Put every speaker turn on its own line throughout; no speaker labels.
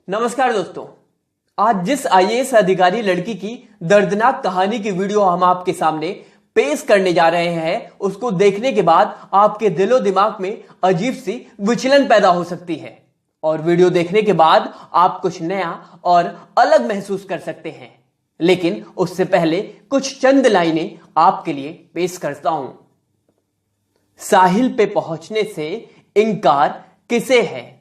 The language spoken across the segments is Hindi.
नमस्कार दोस्तों। आज जिस आईएएस अधिकारी लड़की की दर्दनाक कहानी की वीडियो हम आपके सामने पेश करने जा रहे हैं, उसको देखने के बाद आपके दिलो दिमाग में अजीब सी विचलन पैदा हो सकती है और वीडियो देखने के बाद आप कुछ नया और अलग महसूस कर सकते हैं। लेकिन उससे पहले कुछ चंद लाइनें आपके लिए पेश करता हूं। साहिल पे पहुंचने से इनकार किसे है?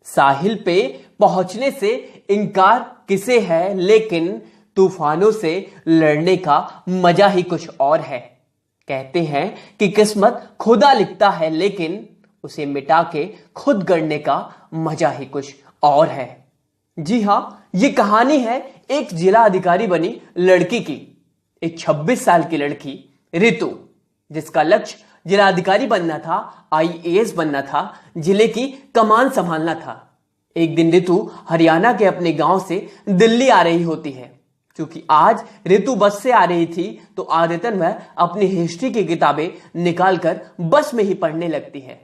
साहिल पे पहुंचने से इनकार किसे है, लेकिन तूफानों से लड़ने का मजा ही कुछ और है। कहते हैं कि किस्मत खुदा लिखता है, लेकिन उसे मिटा के खुद गढ़ने का मजा ही कुछ और है। जी हां, ये कहानी है एक जिला अधिकारी बनी लड़की की। एक 26 साल की लड़की रितु, जिसका लक्ष्य जिलाधिकारी बनना था, आईएएस बनना था, जिले की कमान संभालना था। एक दिन रितु हरियाणा के अपने गांव से दिल्ली आ रही होती है। क्योंकि आज रितु बस से आ रही थी तो आदतन वह अपनी हिस्ट्री की किताबें निकालकर बस में ही पढ़ने लगती है।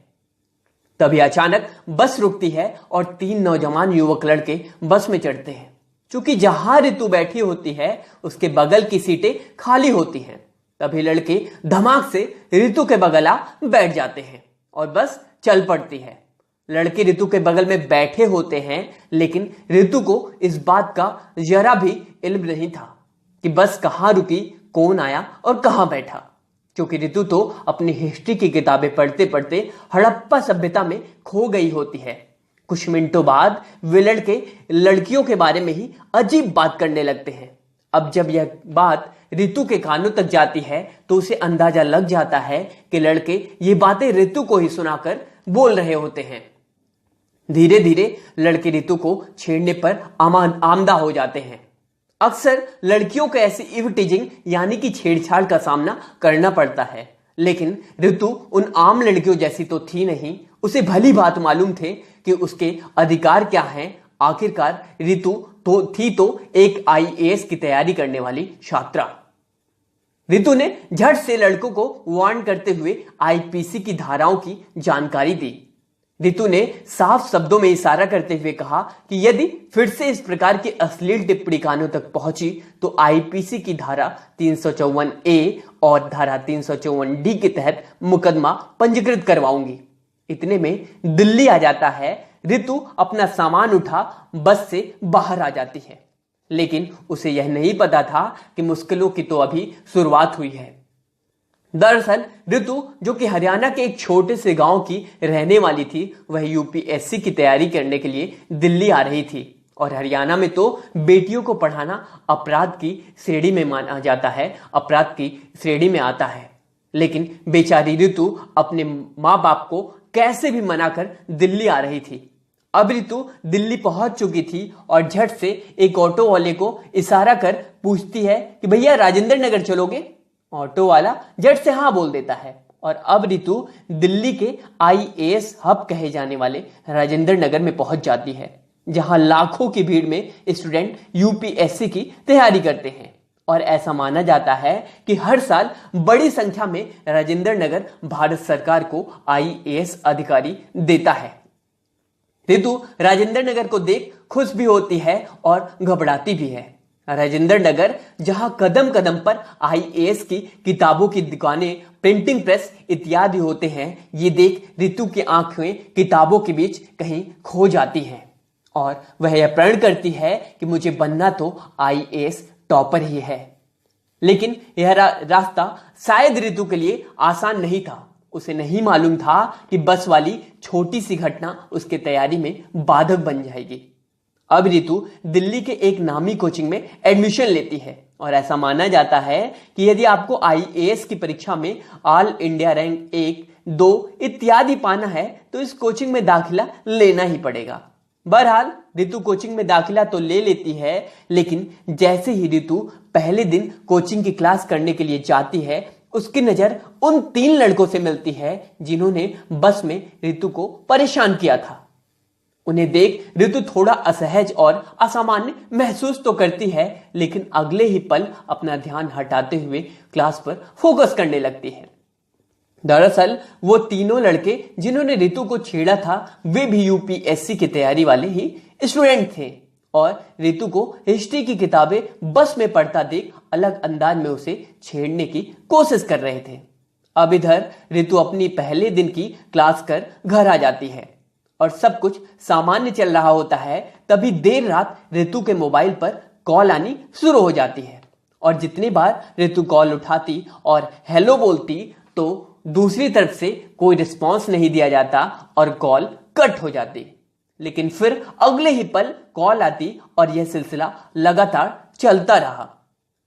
तभी अचानक बस रुकती है और 3 नौजवान युवक लड़के बस में चढ़ते हैं। क्योंकि जहां रितु बैठी होती है उसके बगल की सीटें खाली होती हैं। तभी लड़के धमाक से रितु के बगल आ बैठ जाते हैं और बस चल पड़ती है। लड़के रितु के बगल में बैठे होते हैं, लेकिन रितु को इस बात का जरा भी इल्म नहीं था कि बस कहां रुकी, कौन आया और कहां बैठा। क्योंकि रितु तो अपनी हिस्ट्री की किताबें पढ़ते पढ़ते हड़प्पा सभ्यता में खो गई होती है। कुछ मिनटों बाद वे लड़के लड़कियों के बारे में ही अजीब बात करने लगते हैं। अब जब यह बात रितु के कानों तक जाती है तो उसे अंदाजा लग जाता है कि लड़के ये बातें रितु को ही सुनाकर बोल रहे होते हैं। धीरे धीरे लड़के रितु को छेड़ने पर आमदा हो जाते हैं। अक्सर लड़कियों को ऐसी इवटीजिंग यानी कि छेड़छाड़ का सामना करना पड़ता है, लेकिन रितु उन आम लड़कियों जैसी तो थी नहीं। उसे भली बात मालूम थे कि उसके अधिकार क्या हैं। आखिरकार रितु तो एक आईएएस की तैयारी करने वाली छात्रा। रितु ने झट से लड़कों को वार्न करते हुए आईपीसी की धाराओं की जानकारी दी। रितु ने साफ शब्दों में इशारा करते हुए कहा कि यदि फिर से इस प्रकार की अश्लील टिप्पणी कानों तक पहुंची तो आईपीसी की धारा 354 ए और धारा 354 डी के तहत मुकदमा पंजीकृत करवाऊंगी। इतने में दिल्ली आ जाता है। रितु अपना सामान उठा बस से बाहर आ जाती है, लेकिन उसे यह नहीं पता था कि मुश्किलों की तो अभी शुरुआत हुई है। दरअसल रितु, जो कि हरियाणा के एक छोटे से गांव की रहने वाली थी, वह यूपीएससी की तैयारी करने के लिए दिल्ली आ रही थी। और हरियाणा में तो बेटियों को पढ़ाना अपराध की श्रेणी में माना जाता है, अपराध की श्रेणी में आता है। लेकिन बेचारी रितु अपने माँ बाप को कैसे भी मनाकर दिल्ली आ रही थी। अब रितु दिल्ली पहुंच चुकी थी और झट से एक ऑटो वाले को इशारा कर पूछती है कि भैया राजेंद्र नगर चलोगे? ऑटो वाला झट से हाँ बोल देता है और अब रितु दिल्ली के आईएएस हब कहे जाने वाले राजेंद्र नगर में पहुंच जाती है, जहां लाखों की भीड़ में स्टूडेंट यूपीएससी की तैयारी करते हैं। और ऐसा माना जाता है कि हर साल बड़ी संख्या में राजेंद्र नगर भारत सरकार को आईएएस अधिकारी देता है। रितु राजेंद्र नगर को देख खुश भी होती है और घबराती भी है। राजेंद्र नगर, जहां कदम कदम पर आईएएस की किताबों की दुकानें, प्रिंटिंग प्रेस इत्यादि होते हैं, ये देख रितु की आंखें किताबों के बीच कहीं खो जाती हैं और वह यह प्रण करती है कि मुझे बनना तो आईएएस टॉपर ही है। लेकिन यह रास्ता शायद रितु के लिए आसान नहीं था। उसे नहीं मालूम था कि बस वाली छोटी सी घटना उसके तैयारी में बाधक बन जाएगी। अब रितु दिल्ली के एक नामी कोचिंग में एडमिशन लेती है और ऐसा माना जाता है कि यदि आपको आईएएस की परीक्षा में ऑल इंडिया रैंक 1, 2 इत्यादि पाना है तो इस कोचिंग में दाखिला लेना ही पड़ेगा। बहरहाल रितु कोचिंग में दाखिला तो ले लेती है, लेकिन जैसे ही रितु पहले दिन कोचिंग की क्लास करने के लिए जाती है, उसकी नजर उन 3 लड़कों से मिलती है जिन्होंने बस में रितु को परेशान किया था। उन्हें देख रितु थोड़ा असहज और असामान्य महसूस तो करती है, लेकिन अगले ही पल अपना ध्यान हटाते हुए क्लास पर फोकस करने लगती है। दरअसल वो तीनों लड़के जिन्होंने रितु को छेड़ा था वे भी यूपीएससी की तैयारी वाले ही स्टूडेंट थे और रितु को हिस्ट्री की किताबें बस में पढ़ता देख अलग अंदाज में उसे छेड़ने की कोशिश कर रहे थे। अब इधर रितु अपनी पहले दिन की क्लास कर घर आ जाती है और सब कुछ सामान्य चल रहा होता है। तभी देर रात रितु के मोबाइल पर कॉल आनी शुरू हो जाती है और जितनी बार रितु कॉल उठाती और हेलो बोलती तो दूसरी तरफ से कोई रिस्पॉन्स नहीं दिया जाता और कॉल कट हो जाती। लेकिन फिर अगले ही पल कॉल आती और यह सिलसिला लगातार चलता रहा।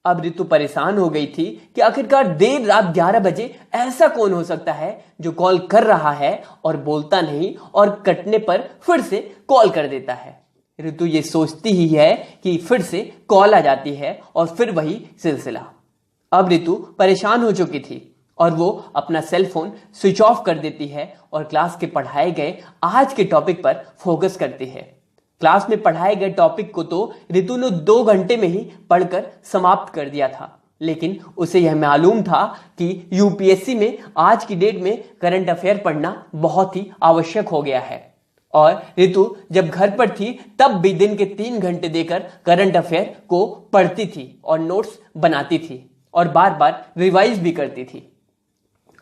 अब रितु परेशान हो गई थी कि आखिरकार देर रात 11 बजे ऐसा कौन हो सकता है जो कॉल कर रहा है और बोलता नहीं और कटने पर फिर से कॉल कर देता है। रितु ये सोचती ही है कि फिर से कॉल आ जाती है और फिर वही सिलसिला। अब रितु परेशान हो चुकी थी और वो अपना सेल फोन स्विच ऑफ कर देती है और क्लास के पढ़ाए गए आज के टॉपिक पर फोकस करती है। क्लास में पढ़ाए गए टॉपिक को तो रितु ने 2 घंटे में ही पढ़कर समाप्त कर दिया था, लेकिन उसे यह मालूम था कि यूपीएससी में आज की डेट में करंट अफेयर पढ़ना बहुत ही आवश्यक हो गया है। और रितु जब घर पर थी तब भी दिन के 3 घंटे देकर करंट अफेयर को पढ़ती थी और नोट्स बनाती थी और बार बार रिवाइज भी करती थी।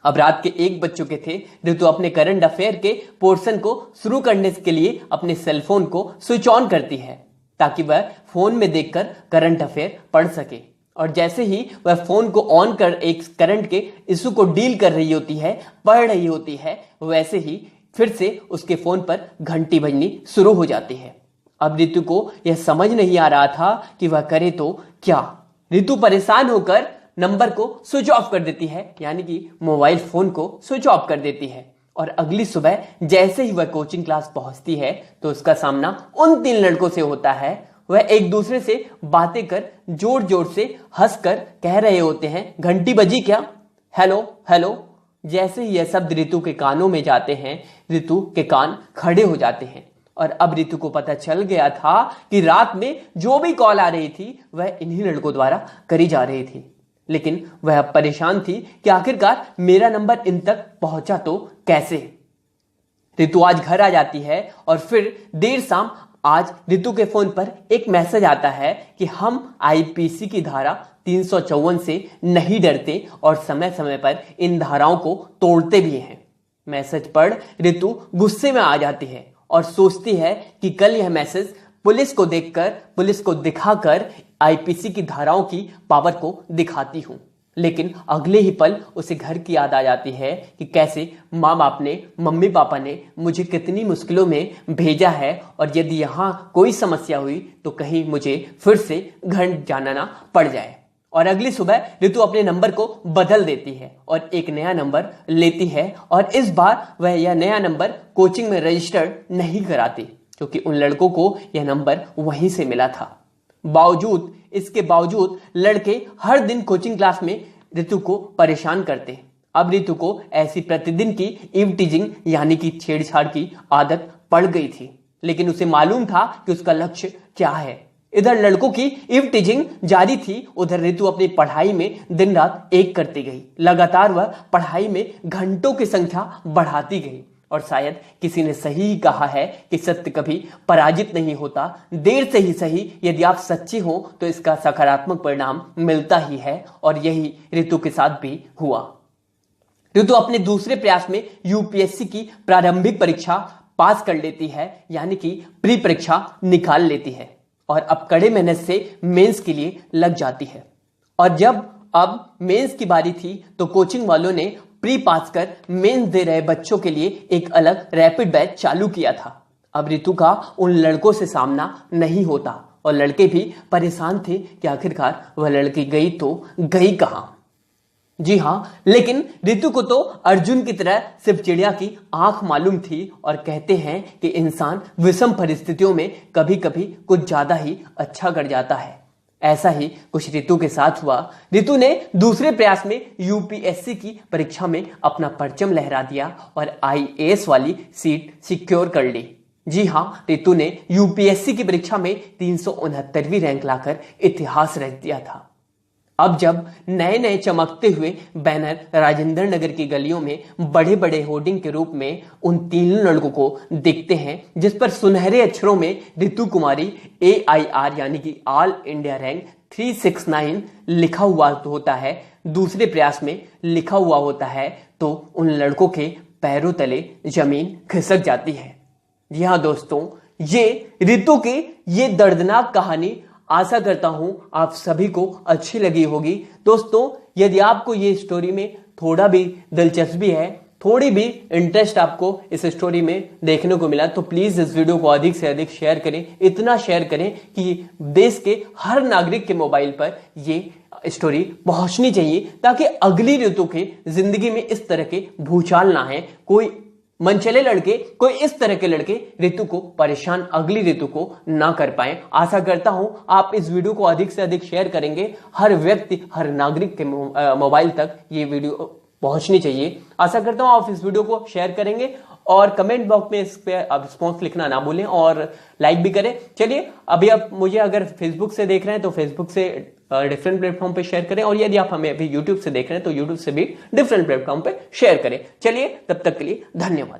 अब रात के 1 बज चुके थे। रितु अपने करंट अफेयर के पोर्शन को शुरू करने के लिए अपने सेलफोन को स्विच ऑन करती है ताकि वह फोन में देखकर करंट अफेयर पढ़ सके। और जैसे ही वह फोन को ऑन कर एक करंट के इशू को डील कर रही होती है, पढ़ रही होती है, वैसे ही फिर से उसके फोन पर घंटी बजनी शुरू हो जाती है। अब रितु को यह समझ नहीं आ रहा था कि वह करे तो क्या। रितु परेशान होकर नंबर को स्विच ऑफ कर देती है, यानी कि मोबाइल फोन को स्विच ऑफ कर देती है। और अगली सुबह जैसे ही वह कोचिंग क्लास पहुंचती है तो उसका सामना उन 3 लड़कों से होता है। वह एक दूसरे से बातें कर जोर जोर से हंसकर कह रहे होते हैं, घंटी बजी क्या, हेलो हेलो। जैसे ही यह शब्द रितु के कानों में जाते हैं, रितु के कान खड़े हो जाते हैं। और अब रितु को पता चल गया था कि रात में जो भी कॉल आ रही थी वह इन्हीं लड़कों द्वारा करी जा रही थी। लेकिन वह परेशान थी कि आखिरकार मेरा नंबर इन तक पहुंचा तो कैसे। रितु आज घर आ जाती है और फिर देर शाम आज रितु के फोन पर एक मैसेज आता है कि हम आईपीसी की धारा 354 से नहीं डरते और समय समय पर इन धाराओं को तोड़ते भी हैं। मैसेज पढ़ रितु गुस्से में आ जाती है और सोचती है कि कल यह मैसेज पुलिस को देखकर, पुलिस को दिखाकर आईपीसी की धाराओं की पावर को दिखाती हूं। लेकिन अगले ही पल उसे घर की याद आ जाती है कि कैसे माँ बाप ने, मम्मी पापा ने मुझे कितनी मुश्किलों में भेजा है और यदि यहाँ कोई समस्या हुई तो कहीं मुझे फिर से घर जाना ना पड़ जाए। और अगली सुबह रितु अपने नंबर को बदल देती है और एक नया नंबर लेती है और इस बार वह यह नया नंबर कोचिंग में रजिस्टर्ड नहीं कराती क्योंकि उन लड़कों को यह नंबर वहीं से मिला था। इसके बावजूद लड़के हर दिन कोचिंग क्लास में रितु को परेशान करते। अब रितु को ऐसी प्रतिदिन की इव टीजिंग यानी कि छेड़छाड़ की आदत पड़ गई थी, लेकिन उसे मालूम था कि उसका लक्ष्य क्या है। इधर लड़कों की इव टीजिंग जारी थी, उधर रितु अपनी पढ़ाई में दिन रात एक करती गई। लगातार वह पढ़ाई में घंटों की संख्या बढ़ाती गई और शायद किसी ने सही ही कहा है कि सत्य कभी पराजित नहीं होता। देर से ही सही, यदि आप सच्चे हो तो इसका सकारात्मक परिणाम मिलता ही है और यही रितु के साथ भी हुआ। रितु अपने दूसरे प्रयास में यूपीएससी की प्रारंभिक परीक्षा पास कर लेती है, यानी कि प्री परीक्षा निकाल लेती है और अब कड़े मेहनत से मेंस के लिए लग जाती है। और जब अब मेंस की बारी थी तो कोचिंग वालों ने प्री पास कर मेंस दे रहे बच्चों के लिए एक अलग रैपिड बैच चालू किया था। अब रितु का उन लड़कों से सामना नहीं होता और लड़के भी परेशान थे कि आखिरकार वह लड़की गई तो गई कहां। जी हां, लेकिन रितु को तो अर्जुन की तरह सिर्फ चिड़िया की आंख मालूम थी और कहते हैं कि इंसान विषम परिस्थितियों में कभी कभी कुछ ज्यादा ही अच्छा कर जाता है। ऐसा ही कुछ रितु के साथ हुआ। रितु ने दूसरे प्रयास में यूपीएससी की परीक्षा में अपना परचम लहरा दिया और आईएएस वाली सीट सिक्योर कर ली। जी हां, रितु ने यूपीएससी की परीक्षा में 369वीं रैंक लाकर इतिहास रच दिया था। अब जब नए नए चमकते हुए बैनर राजेंद्र नगर की गलियों में बड़े बड़े होर्डिंग के रूप में उन तीनों लड़कों को दिखते हैं, जिस पर सुनहरे अक्षरों में रितु कुमारी AIR यानी कि ऑल इंडिया रैंक 369 लिखा हुआ होता है, दूसरे प्रयास में लिखा हुआ होता है, तो उन लड़कों के पैरों तले जमीन खिसक जाती है। जी हाँ दोस्तों, ये रितु की ये दर्दनाक कहानी आशा करता हूं आप सभी को अच्छी लगी होगी। दोस्तों, यदि आपको ये स्टोरी में थोड़ा भी दिलचस्पी है, थोड़ी भी इंटरेस्ट आपको इस स्टोरी में देखने को मिला, तो प्लीज इस वीडियो को अधिक से अधिक शेयर करें। इतना शेयर करें कि देश के हर नागरिक के मोबाइल पर ये स्टोरी पहुंचनी चाहिए, ताकि अगली ऋतु के जिंदगी में इस तरह के भूचाल ना है। कोई मनचले लड़के, कोई इस तरह के लड़के ऋतु को परेशान, अगली ऋतु को ना कर पाए। आशा करता हूं आप इस वीडियो को अधिक से अधिक शेयर करेंगे। हर व्यक्ति, हर नागरिक के मोबाइल तक ये वीडियो पहुंचनी चाहिए। आशा करता हूं आप इस वीडियो को शेयर करेंगे और कमेंट बॉक्स में इस पे आप रिस्पॉन्स लिखना ना भूलें और लाइक भी करें। चलिए, अभी आप मुझे अगर फेसबुक से देख रहे हैं तो फेसबुक से डिफरेंट प्लेटफॉर्म पे शेयर करें, और यदि आप हमें अभी यूट्यूब से देख रहे हैं तो यूट्यूब से भी डिफरेंट प्लेटफॉर्म पे शेयर करें। चलिए, तब तक के लिए धन्यवाद।